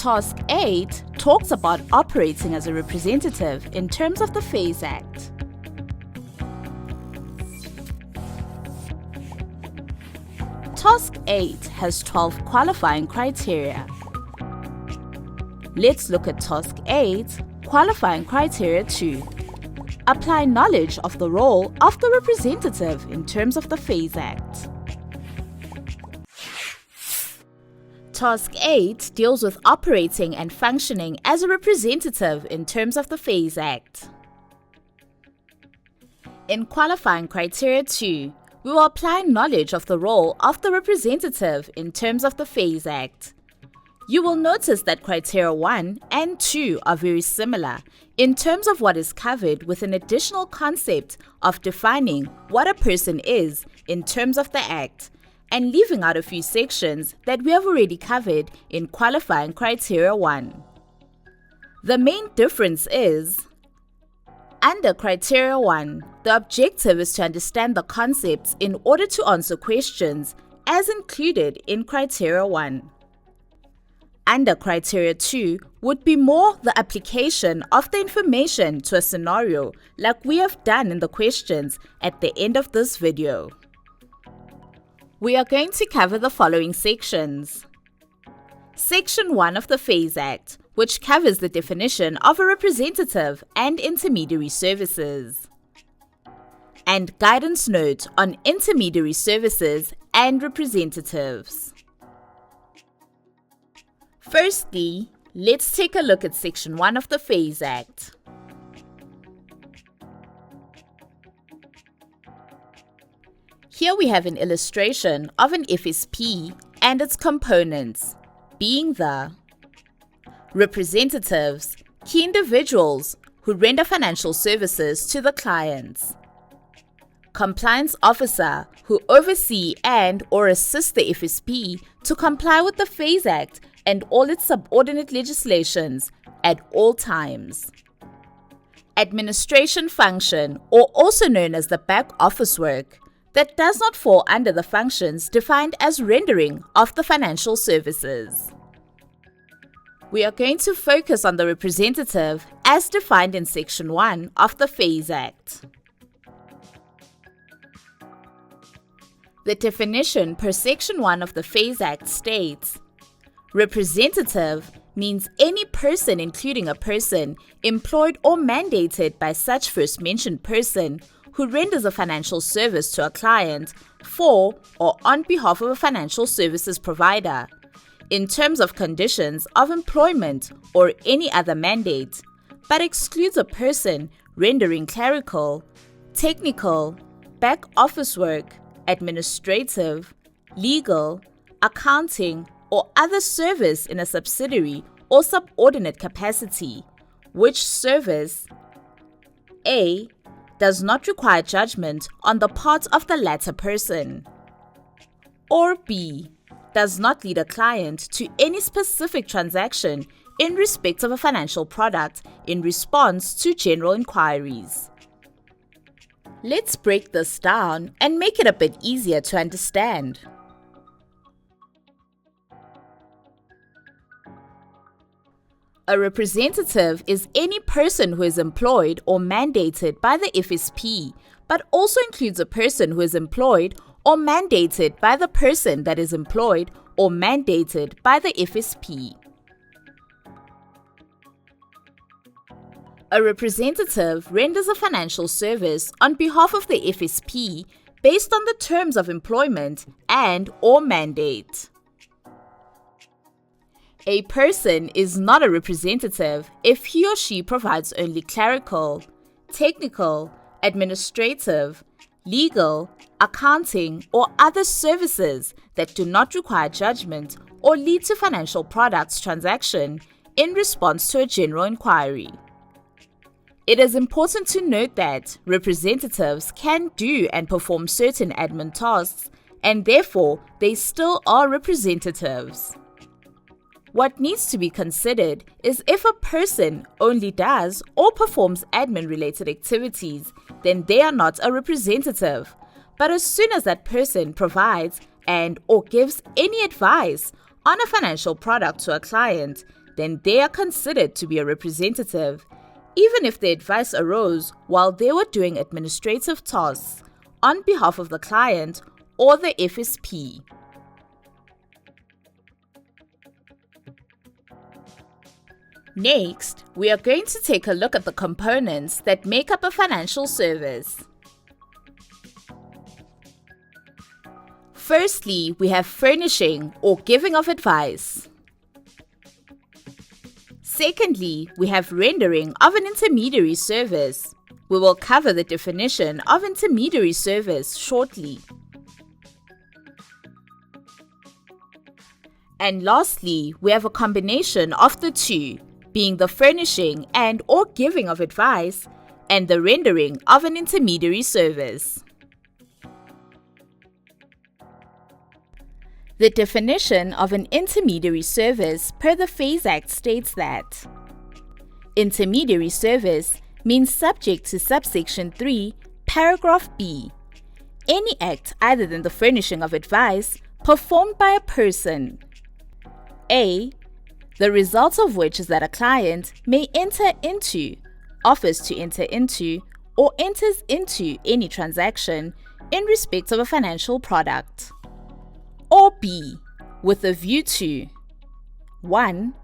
Task 8 talks about operating as a representative in terms of the FAIS Act. Task 8 has 12 qualifying criteria. Let's look at Task 8, Qualifying Criteria 2. Apply knowledge of the role of the representative in terms of the FAIS Act. Task 8 deals with operating and functioning as a representative in terms of the FAIS Act. In Qualifying Criteria 2, we will apply knowledge of the role of the representative in terms of the FAIS Act. You will notice that Criteria 1 and 2 are very similar in terms of what is covered with an additional concept of defining what a person is in terms of the Act, and leaving out a few sections that we have already covered in Qualifying Criteria 1. The main difference is, under Criteria 1, the objective is to understand the concepts in order to answer questions as included in Criteria 1. Under Criteria 2 would be more the application of the information to a scenario like we have done in the questions at the end of this video. We are going to cover the following sections. Section 1 of the FAIS Act, which covers the definition of a representative and intermediary services. And guidance note on intermediary services and representatives. Firstly, let's take a look at Section 1 of the FAIS Act. Here we have an illustration of an FSP and its components, being the representatives, key individuals who render financial services to the clients; compliance officer, who oversee and/or assist the FSP to comply with the FAIS Act and all its subordinate legislations at all times; administration function, or also known as the back office work, that does not fall under the functions defined as rendering of the financial services. We are going to focus on the representative as defined in Section 1 of the FAIS Act. The definition per Section 1 of the FAIS Act states, representative means any person including a person employed or mandated by such first mentioned person who renders a financial service to a client for or on behalf of a financial services provider, in terms of conditions of employment or any other mandate, but excludes a person rendering clerical, technical, back office work, administrative, legal, accounting, or other service in a subsidiary or subordinate capacity, which service A. does not require judgment on the part of the latter person, or B. does not lead a client to any specific transaction in respect of a financial product in response to general inquiries. Let's break this down and make it a bit easier to understand. A representative is any person who is employed or mandated by the FSP, but also includes a person who is employed or mandated by the person that is employed or mandated by the FSP. A representative renders a financial service on behalf of the FSP based on the terms of employment and/or mandate. A person is not a representative if he or she provides only clerical, technical, administrative, legal, accounting, or other services that do not require judgment or lead to financial products transaction in response to a general inquiry. It is important to note that representatives can do and perform certain admin tasks, and therefore they still are representatives. What needs to be considered is if a person only does or performs admin-related activities, then they are not a representative. But as soon as that person provides and/or gives any advice on a financial product to a client, then they are considered to be a representative, even if the advice arose while they were doing administrative tasks on behalf of the client or the FSP. Next, we are going to take a look at the components that make up a financial service. Firstly, we have furnishing or giving of advice. Secondly, we have rendering of an intermediary service. We will cover the definition of intermediary service shortly. And lastly, we have a combination of the two, being the furnishing and or giving of advice and the rendering of an intermediary service. The definition of an intermediary service per the FAIS Act states that intermediary service means subject to subsection 3, paragraph B, any act other than the furnishing of advice performed by a person, A, the result of which is that a client may enter into, offers to enter into, or enters into any transaction in respect of a financial product. Or B, with a view to 1.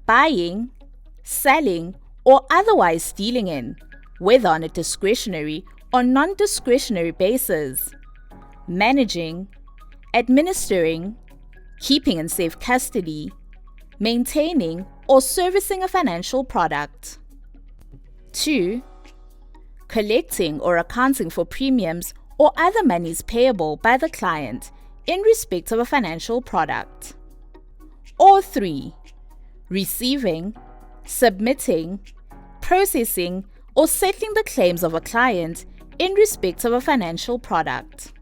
Buying, selling, or otherwise dealing in, whether on a discretionary or non-discretionary basis, managing, administering, keeping in safe custody, maintaining or servicing a financial product. 2. Collecting or accounting for premiums or other monies payable by the client in respect of a financial product. Or 3. Receiving, submitting, processing, or settling the claims of a client in respect of a financial product.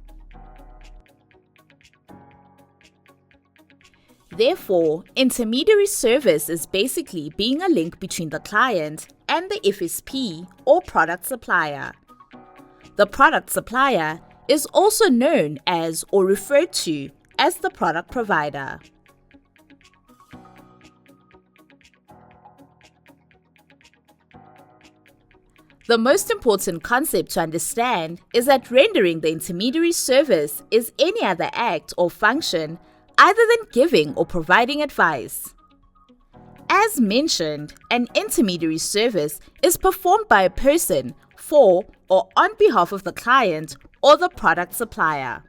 Therefore, intermediary service is basically being a link between the client and the FSP or product supplier. The product supplier is also known as or referred to as the product provider. The most important concept to understand is that rendering the intermediary service is any other act or function other than giving or providing advice. As mentioned, an intermediary service is performed by a person for or on behalf of the client or the product supplier.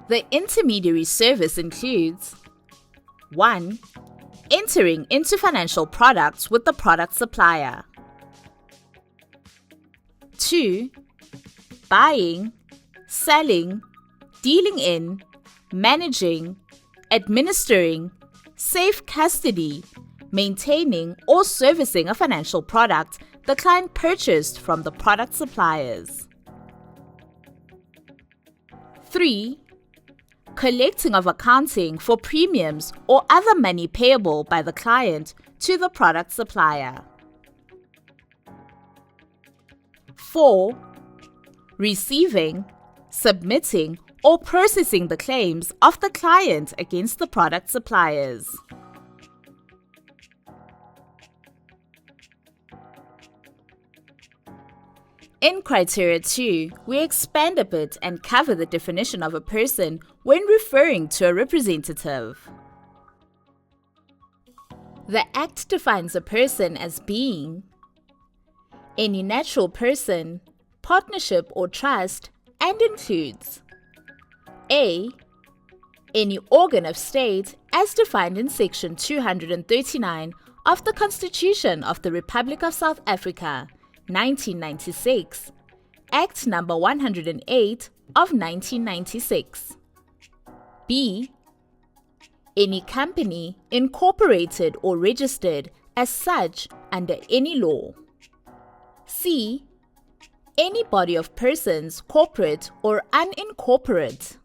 The intermediary service includes 1. Entering into financial products with the product supplier. 2. Buying, selling, dealing in, managing, administering, safe custody, maintaining or servicing a financial product the client purchased from the product suppliers. 3. Collecting of accounting for premiums or other money payable by the client to the product supplier. 4. Receiving, submitting, or processing the claims of the client against the product suppliers. In Criteria 2, we expand a bit and cover the definition of a person when referring to a representative. The Act defines a person as being any natural person, partnership or trust, and includes A. Any organ of state as defined in Section 239 of the Constitution of the Republic of South Africa, 1996, Act Number 108 of 1996. B. Any company incorporated or registered as such under any law. C. Any body of persons, corporate or unincorporate.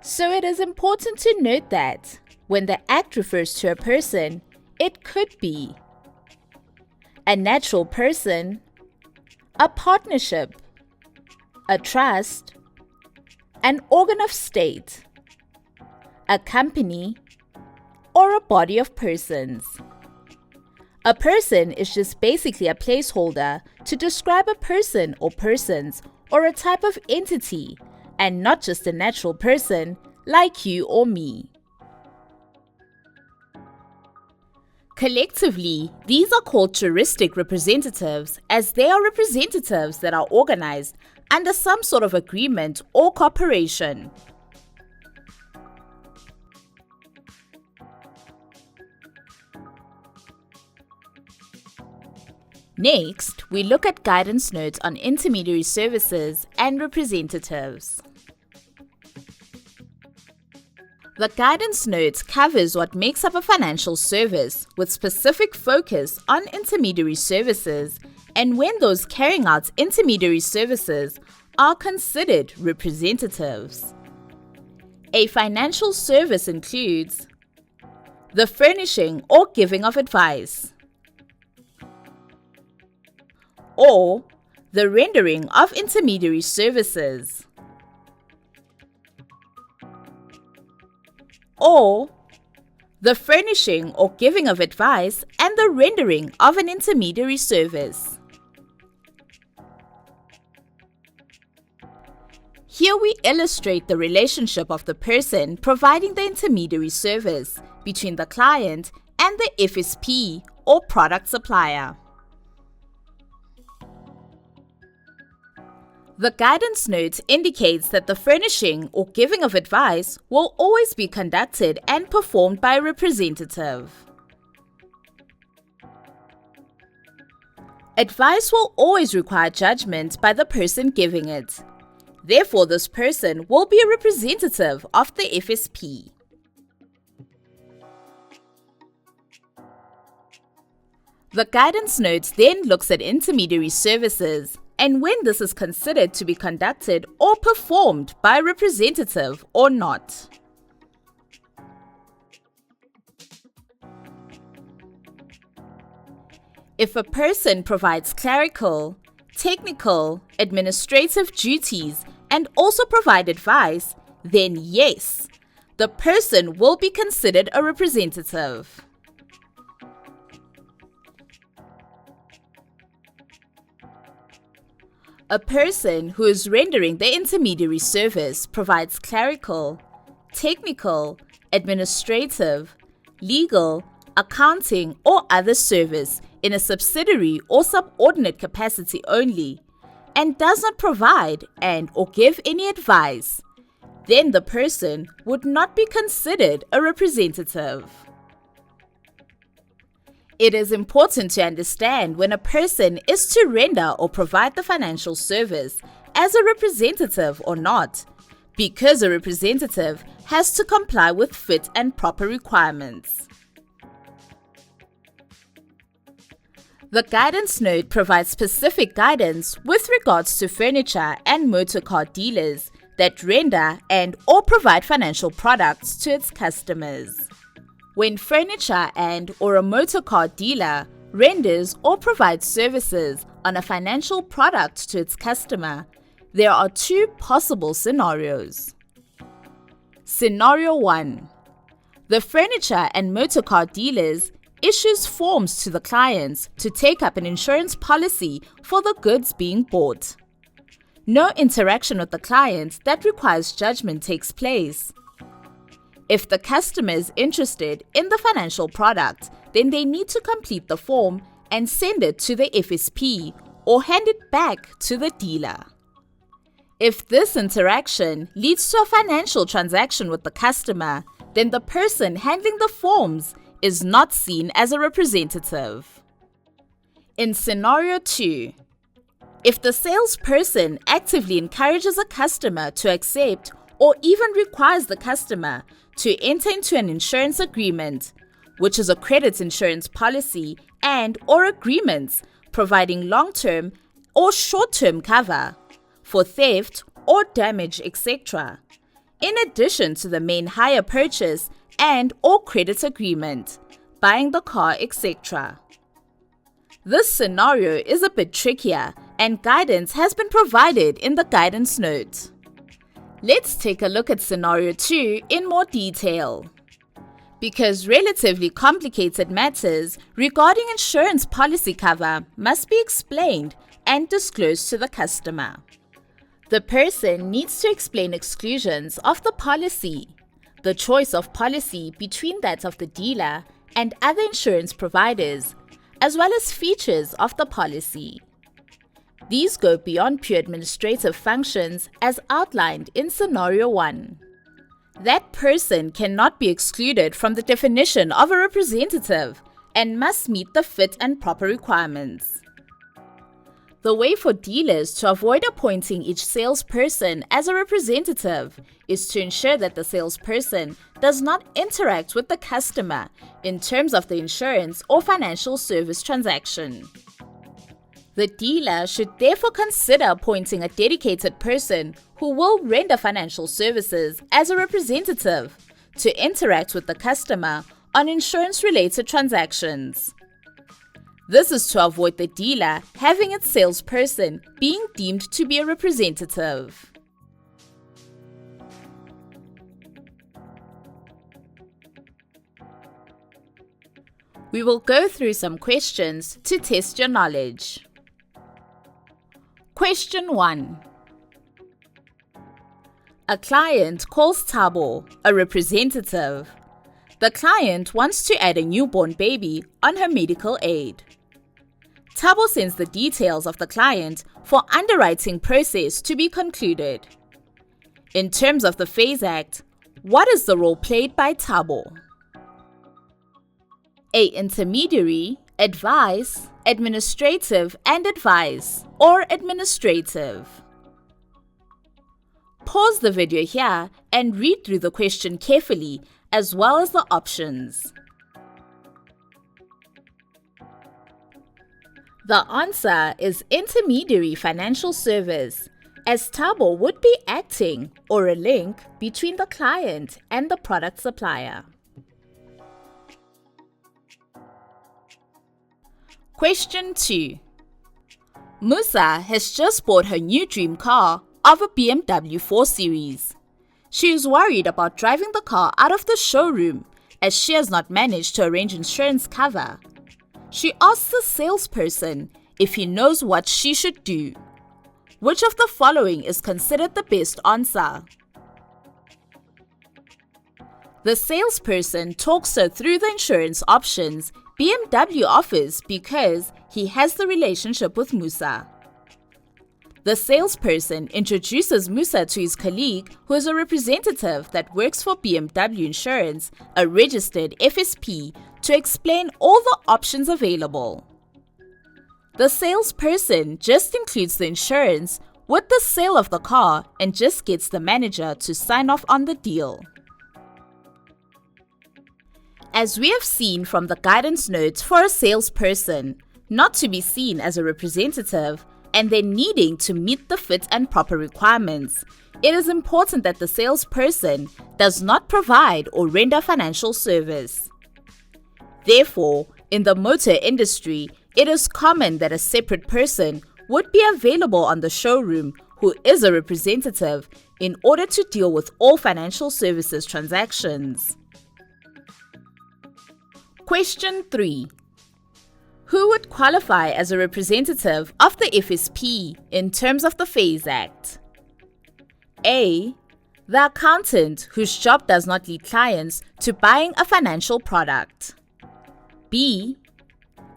So it is important to note that when the Act refers to a person, it could be a natural person, a partnership, a trust, an organ of state, a company, or a body of persons. A person is just basically a placeholder to describe a person or persons or a type of entity, and not just a natural person like you or me. Collectively, these are called juristic representatives, as they are representatives that are organized under some sort of agreement or cooperation. Next, we look at guidance notes on intermediary services and representatives. The guidance note covers what makes up a financial service with specific focus on intermediary services and when those carrying out intermediary services are considered representatives. A financial service includes the furnishing or giving of advice, or the rendering of intermediary services, or the furnishing or giving of advice and the rendering of an intermediary service. Here we illustrate the relationship of the person providing the intermediary service between the client and the FSP or product supplier. The guidance note indicates that the furnishing or giving of advice will always be conducted and performed by a representative. Advice will always require judgment by the person giving it. Therefore, this person will be a representative of the FSP. The guidance note then looks at intermediary services and when this is considered to be conducted or performed by a representative or not. If a person provides clerical, technical, administrative duties and also provide advice, then yes, the person will be considered a representative. A person who is rendering the intermediary service provides clerical, technical, administrative, legal, accounting, or other service in a subsidiary or subordinate capacity only, and does not provide and/or give any advice, then the person would not be considered a representative. It is important to understand when a person is to render or provide the financial service as a representative or not, because a representative has to comply with fit and proper requirements. The guidance note provides specific guidance with regards to furniture and motor car dealers that render and/or provide financial products to its customers. When furniture and/or a motor car dealer renders or provides services on a financial product to its customer, there are two possible scenarios. Scenario 1. The furniture and motor car dealers issues forms to the clients to take up an insurance policy for the goods being bought. No interaction with the client that requires judgment takes place. If the customer is interested in the financial product, then they need to complete the form and send it to the FSP or hand it back to the dealer. If this interaction leads to a financial transaction with the customer, then the person handling the forms is not seen as a representative. In scenario 2, if the salesperson actively encourages a customer to accept or even requires the customer to enter into an insurance agreement, which is a credit insurance policy and/or agreements providing long-term or short-term cover for theft or damage, etc., in addition to the main hire purchase and/or credit agreement, buying the car, etc. This scenario is a bit trickier and guidance has been provided in the guidance note. Let's take a look at scenario 2 in more detail. Because relatively complicated matters regarding insurance policy cover must be explained and disclosed to the customer. The person needs to explain exclusions of the policy, the choice of policy between that of the dealer and other insurance providers, as well as features of the policy. These go beyond pure administrative functions as outlined in scenario 1. That person cannot be excluded from the definition of a representative and must meet the fit and proper requirements. The way for dealers to avoid appointing each salesperson as a representative is to ensure that the salesperson does not interact with the customer in terms of the insurance or financial service transaction. The dealer should therefore consider appointing a dedicated person who will render financial services as a representative to interact with the customer on insurance-related transactions. This is to avoid the dealer having its salesperson being deemed to be a representative. We will go through some questions to test your knowledge. Question 1. A client calls Thabo, a representative. The client wants to add a newborn baby on her medical aid. Thabo sends the details of the client for underwriting process to be concluded. In terms of the FAIS Act, what is the role played by Thabo? A. Intermediary, advice, administrative and advice, or administrative. Pause the video here and read through the question carefully as well as the options. The answer is intermediary financial service, as Thabo would be acting or a link between the client and the product supplier. Question 2. Musa has just bought her new dream car of a BMW 4 Series. She is worried about driving the car out of the showroom as she has not managed to arrange insurance cover. She asks the salesperson if he knows what she should do. Which of the following is considered the best answer? The salesperson talks her through the insurance options BMW offers because he has the relationship with Musa. The salesperson introduces Musa to his colleague, who is a representative that works for BMW Insurance, a registered FSP, to explain all the options available. The salesperson just includes the insurance with the sale of the car and just gets the manager to sign off on the deal. As we have seen from the guidance notes for a salesperson, not to be seen as a representative and then needing to meet the fit and proper requirements, it is important that the salesperson does not provide or render financial service. Therefore, in the motor industry, it is common that a separate person would be available on the showroom who is a representative in order to deal with all financial services transactions. Question 3. Who would qualify as a representative of the FSP in terms of the FAIS Act? A. The accountant whose job does not lead clients to buying a financial product. B.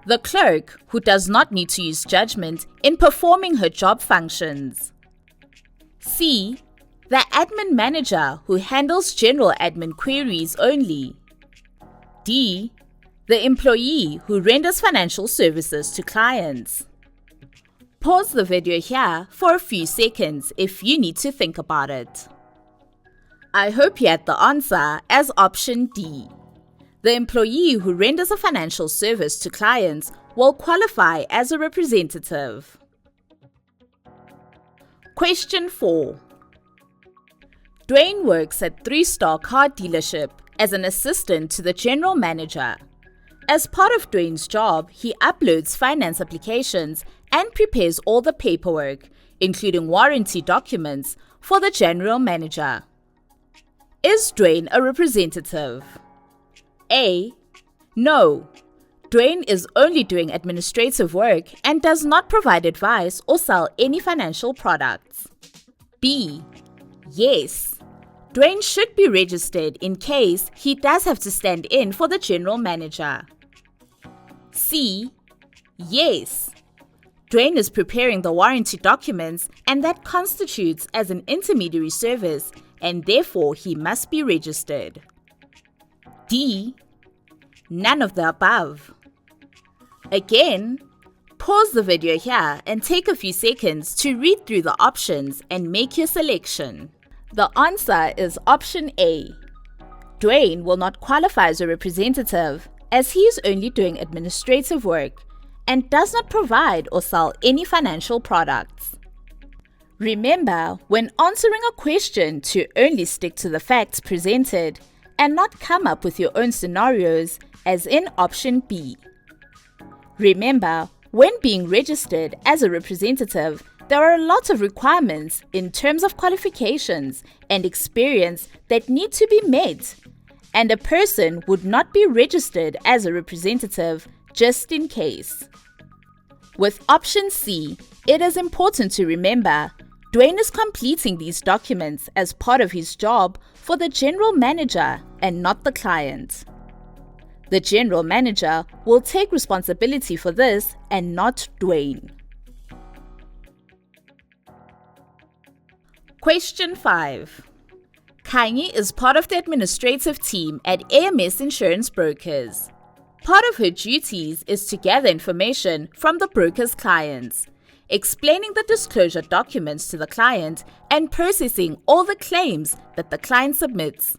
The clerk who does not need to use judgment in performing her job functions. C. The admin manager who handles general admin queries only. D. The employee who renders financial services to clients. Pause the video here for a few seconds if you need to think about it. I hope you had the answer as option D. The employee who renders a financial service to clients will qualify as a representative. Question 4. Dwayne works at 3-Star Car Dealership as an assistant to the general manager. As part of Dwayne's job, he uploads finance applications and prepares all the paperwork including warranty documents, for the general manager. Is Dwayne a representative? A. No. Dwayne is only doing administrative work and does not provide advice or sell any financial products. B. Yes. Dwayne should be registered in case he does have to stand in for the general manager. C. Yes. Dwayne is preparing the warranty documents and that constitutes as an intermediary service and therefore he must be registered. D. None of the above. Again, pause the video here and take a few seconds to read through the options and make your selection. The answer is option A. Dwayne will not qualify as a representative as he is only doing administrative work and does not provide or sell any financial products. Remember, when answering a question, to only stick to the facts presented and not come up with your own scenarios, as in option B. Remember, when being registered as a representative, there are a lot of requirements in terms of qualifications and experience that need to be met, and a person would not be registered as a representative just in case. With option C, it is important to remember Dwayne is completing these documents as part of his job for the general manager and not the client. The general manager will take responsibility for this and not Dwayne. Question 5. Kanye is part of the administrative team at AMS Insurance Brokers. Part of her duties is to gather information from the broker's clients, explaining the disclosure documents to the client and processing all the claims that the client submits.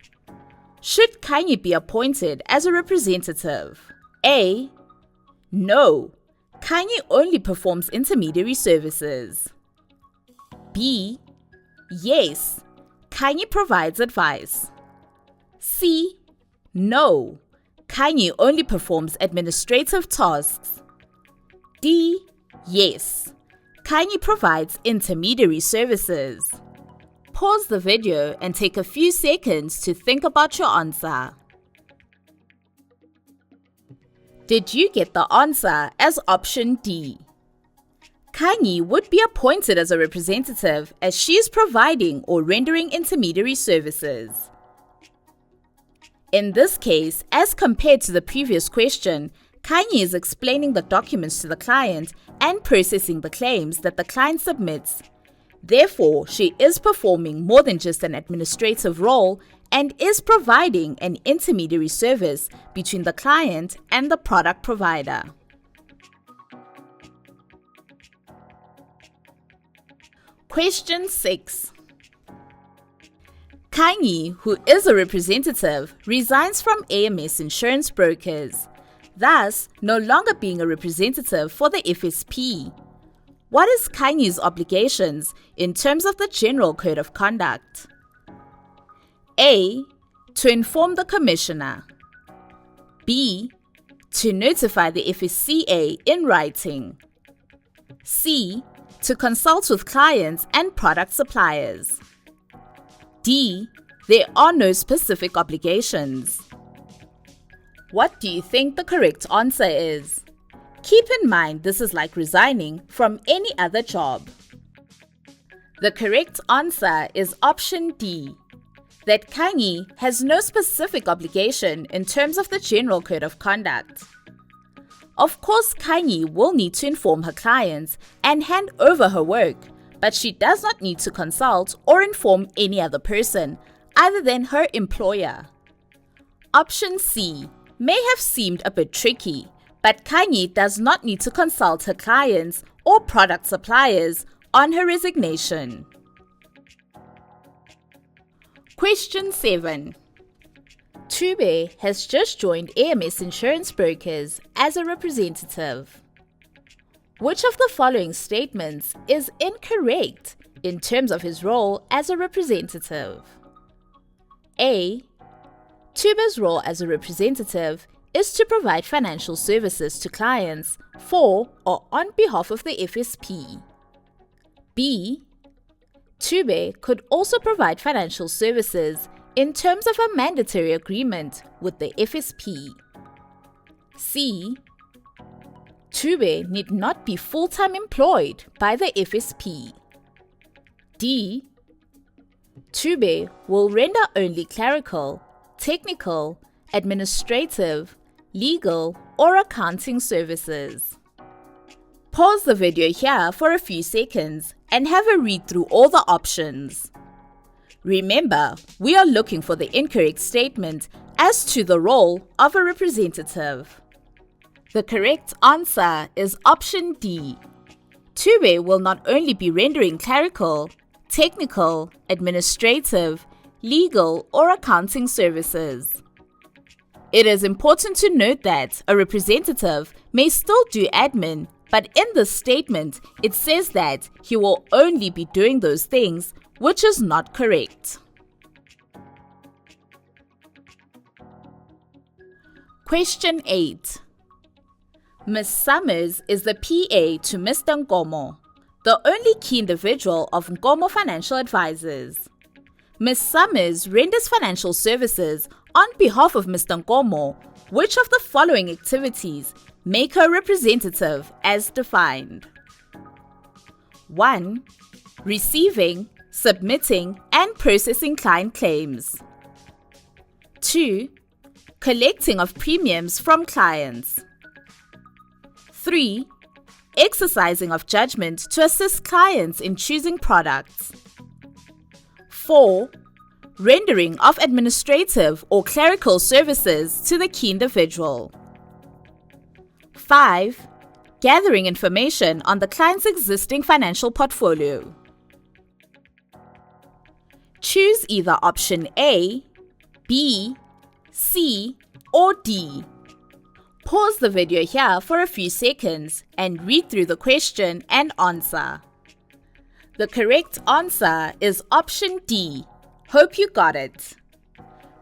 Should Kanye be appointed as a representative? A. No. Kanye only performs intermediary services. B. Yes. Kanye provides advice. C. No. Kanye only performs administrative tasks. D. Yes. Kanye provides intermediary services. Pause the video and take a few seconds to think about your answer. Did you get the answer as option D? Kanye would be appointed as a representative as she is providing or rendering intermediary services. In this case, as compared to the previous question, Kanye is explaining the documents to the client and processing the claims that the client submits. Therefore, she is performing more than just an administrative role and is providing an intermediary service between the client and the product provider. Question 6. Kanye, who is a representative, resigns from AMS Insurance Brokers, thus no longer being a representative for the FSP. What is Kanye's obligations in terms of the General Code of Conduct? A. To inform the Commissioner. B. To notify the FSCA in writing. C. To consult with clients and product suppliers. D. There are no specific obligations. What do you think the correct answer is? Keep in mind this is like resigning from any other job. The correct answer is option D, that Kanye has no specific obligation in terms of the General Code of Conduct. Of course, Kanye will need to inform her clients and hand over her work, but she does not need to consult or inform any other person other than her employer. Option C may have seemed a bit tricky, but Kanye does not need to consult her clients or product suppliers on her resignation. Question 7. Tube has just joined AMS Insurance Brokers as a representative. Which of the following statements is incorrect in terms of his role as a representative? A. Tube's role as a representative is to provide financial services to clients for or on behalf of the FSP. B. Tube could also provide financial services in terms of a mandatory agreement with the FSP. C. Tube need not be full-time employed by the FSP. D. Tube will render only clerical, technical, administrative, legal, or accounting services. Pause the video here for a few seconds and have a read through all the options. Remember, we are looking for the incorrect statement as to the role of a representative. The correct answer is option D. Tube will not only be rendering clerical, technical, administrative, legal, or accounting services. It is important to note that a representative may still do admin, but in this statement, it says that he will only be doing those things, which is not correct. Question 8. Ms. Summers is the PA to Mr. Nkomo, the only key individual of Nkomo Financial Advisors. Ms. Summers renders financial services on behalf of Mr. Nkomo. Which of the following activities make her representative as defined? 1. Receiving, submitting, and processing client claims. 2. Collecting of premiums from clients. 3. Exercising of judgment to assist clients in choosing products. 4. Rendering of administrative or clerical services to the key individual. 5. Gathering information on the client's existing financial portfolio. Choose either option A, B, C, or D. Pause the video here for a few seconds and read through the question and answer. The correct answer is option D. Hope you got it.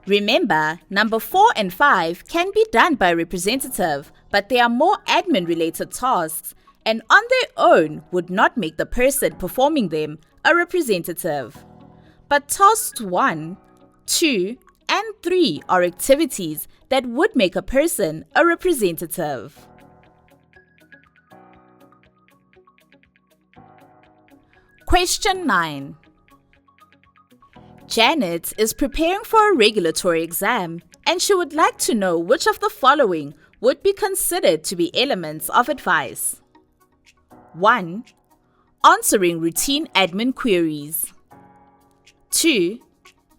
Remember, number 4 and 5 can be done by a representative, but they are more admin-related tasks and on their own would not make the person performing them a representative. But tasks 1, 2, and 3 are activities that would make a person a representative. Question 9. Janet is preparing for a regulatory exam and she would like to know which of the following would be considered to be elements of advice. 1. Answering routine admin queries. 2.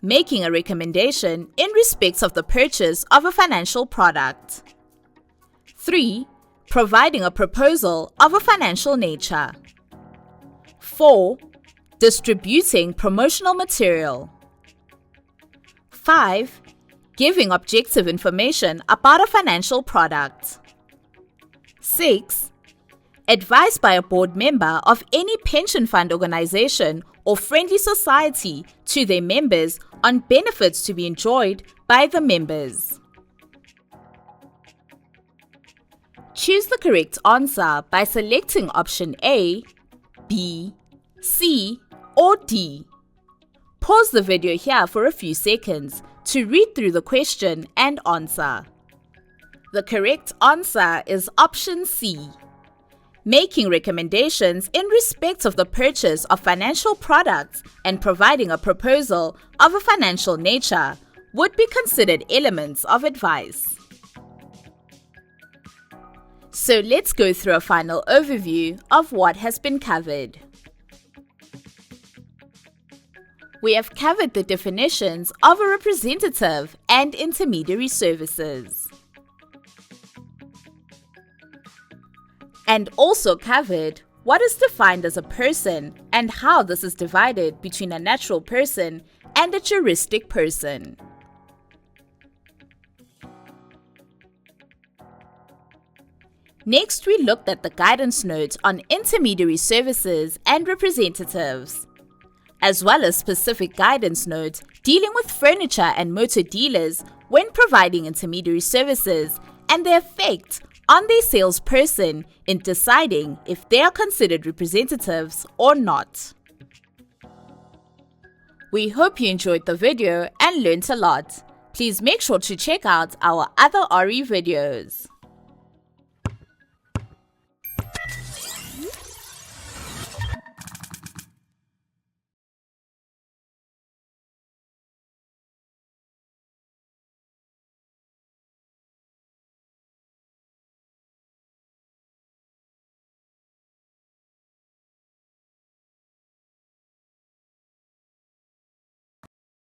Making a recommendation in respect of the purchase of a financial product. 3. Providing a proposal of a financial nature. 4. Distributing promotional material. 5. Giving objective information about a financial product. 6. Advice by a board member of any pension fund organization or friendly society to their members on benefits to be enjoyed by the members. Choose the correct answer by selecting option A, B, C, or D. Pause the video here for a few seconds to read through the question and answer. The correct answer is option C. Making recommendations in respect of the purchase of financial products and providing a proposal of a financial nature would be considered elements of advice. So let's go through a final overview of what has been covered. We have covered the definitions of a representative and intermediary services. And also covered what is defined as a person and how this is divided between a natural person and a juristic person. Next, we looked at the guidance note on intermediary services and representatives, as well as specific guidance notes dealing with furniture and motor dealers when providing intermediary services and the effect on the salesperson in deciding if they are considered representatives or not. We hope you enjoyed the video and learned a lot. Please make sure to check out our other RE videos.